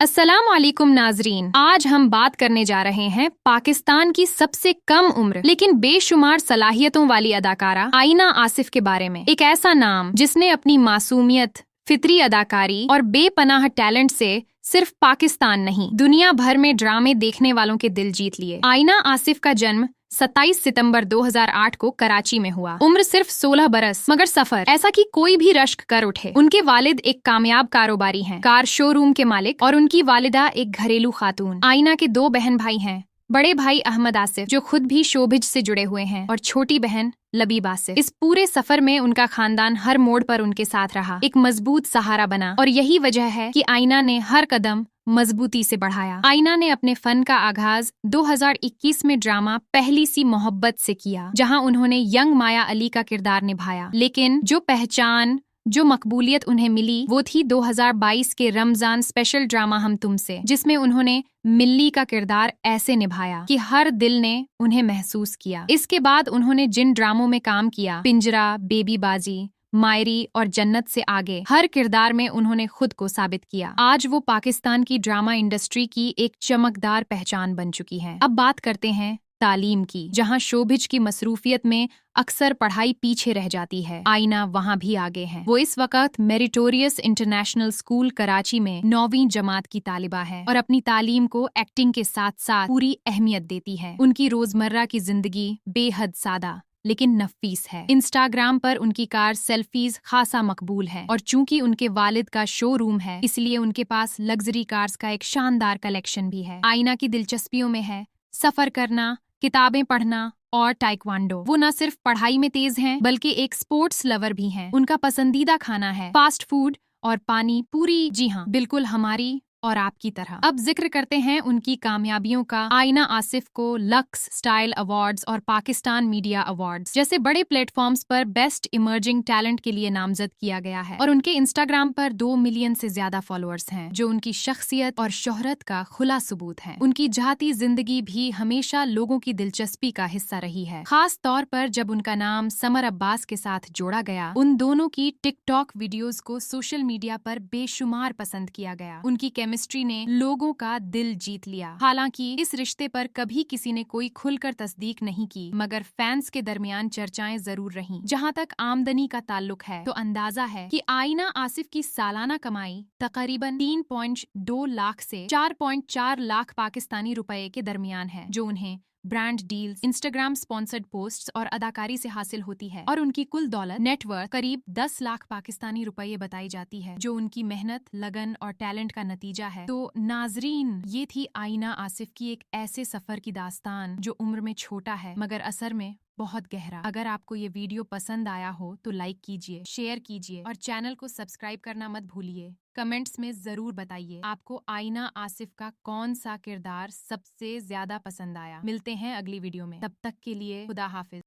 अस्सलाम वालेकुम नाजरीन। आज हम बात करने जा रहे हैं पाकिस्तान की सबसे कम उम्र लेकिन बेशुमार सलाहियतों वाली अदाकारा आईना आसिफ के बारे में। एक ऐसा नाम जिसने अपनी मासूमियत, फितरी अदाकारी और बेपनाह टैलेंट से सिर्फ पाकिस्तान नहीं दुनिया भर में ड्रामे देखने वालों के दिल जीत लिए। आईना आसिफ का जन्म 27 सितंबर 2008 को कराची में हुआ। उम्र सिर्फ 16 बरस, मगर सफर ऐसा कि कोई भी रश्क कर उठे। उनके वालिद एक कामयाब कारोबारी हैं, कार शोरूम के मालिक, और उनकी वालिदा एक घरेलू खातून। आईना के दो बहन भाई हैं। बड़े भाई अहमद आसिफ जो खुद भी शोबिज से जुड़े हुए हैं, और छोटी बहन लबीब आसिफ। इस पूरे सफर में उनका खानदान हर मोड़ पर उनके साथ रहा, एक मजबूत सहारा बना, और यही वजह है कि आईना ने हर कदम मजबूती से बढ़ाया। आईना ने अपने फन का आगाज 2021 में ड्रामा पहली सी मोहब्बत से किया, जहां उन्होंने यंग माया अली का किरदार निभाया। लेकिन जो पहचान, जो मकबूलियत उन्हें मिली वो थी 2022 के रमजान स्पेशल ड्रामा हम तुमसे, जिसमें उन्होंने मिल्ली का किरदार ऐसे निभाया कि हर दिल ने उन्हें महसूस किया। इसके बाद उन्होंने जिन ड्रामों में काम किया, पिंजरा, बेबी बाजी, मायरी और जन्नत से आगे, हर किरदार में उन्होंने खुद को साबित किया। आज वो पाकिस्तान की ड्रामा इंडस्ट्री की एक चमकदार पहचान बन चुकी हैं। अब बात करते हैं तालीम की, जहां शोबिज की मसरूफियत में अक्सर पढ़ाई पीछे रह जाती है। आईना वहां भी आगे हैं। वो इस वक्त मेरिटोरियस इंटरनेशनल स्कूल कराची में 9वीं जमात की तालिबा है और अपनी तालीम को एक्टिंग के साथ साथ पूरी अहमियत देती है। उनकी रोजमर्रा की जिंदगी बेहद सादा लेकिन नफीस है। इंस्टाग्राम पर उनकी कार सेल्फीज खासा मकबूल है, और चूंकि उनके वालिद का शोरूम है, इसलिए उनके पास लग्जरी कार्स का एक शानदार कलेक्शन भी है। आईना की दिलचस्पियों में है सफर करना, किताबें पढ़ना और टाइक्वांडो। वो न सिर्फ पढ़ाई में तेज हैं, बल्कि एक स्पोर्ट्स लवर भी हैं। उनका पसंदीदा खाना है फास्ट फूड और पानी पूरी। जी हाँ, बिल्कुल हमारी और आपकी तरह। अब जिक्र करते हैं उनकी कामयाबियों का। आईना आसिफ को लक्स स्टाइल अवार्ड्स और पाकिस्तान मीडिया अवार्ड्स जैसे बड़े प्लेटफॉर्म्स पर बेस्ट इमर्जिंग टैलेंट के लिए नामजद किया गया है, और उनके इंस्टाग्राम पर 2 मिलियन से ज्यादा फॉलोअर्स हैं, जो उनकी शख्सियत और शोहरत का खुला सबूत है। उनकी जाती जिंदगी भी हमेशा लोगों की दिलचस्पी का हिस्सा रही है, खास तौर पर जब उनका नाम समर अब्बास के साथ जोड़ा गया। उन दोनों की टिकटॉक वीडियोस को सोशल मीडिया पर बेशुमार पसंद किया गया। उनकी केमिस्ट्री ने लोगों का दिल जीत लिया। हालांकि इस रिश्ते पर कभी किसी ने कोई खुलकर तस्दीक नहीं की, मगर फैंस के दरमियान चर्चाएं जरूर रहीं। जहां तक आमदनी का ताल्लुक है, तो अंदाजा है कि आईना आसिफ की सालाना कमाई तकरीबन 3.2 लाख से 4.4 लाख पाकिस्तानी रुपए के दरमियान है, जो उन्हें brand deals, Instagram sponsored posts और अदाकारी से हासिल होती है। और उनकी कुल दौलत नेटवर्थ करीब 10 लाख पाकिस्तानी रुपए बताई जाती है, जो उनकी मेहनत, लगन और टैलेंट का नतीजा है। तो नाजरीन, ये थी आईना आसिफ की एक ऐसे सफर की दास्तान जो उम्र में छोटा है मगर असर में बहुत गहरा। अगर आपको ये वीडियो पसंद आया हो तो लाइक कीजिए, शेयर कीजिए और चैनल को सब्सक्राइब करना मत भूलिए। कमेंट्स में जरूर बताइए आपको आईना आसिफ का कौन सा किरदार सबसे ज्यादा पसंद आया। मिलते हैं अगली वीडियो में, तब तक के लिए खुदा हाफिज।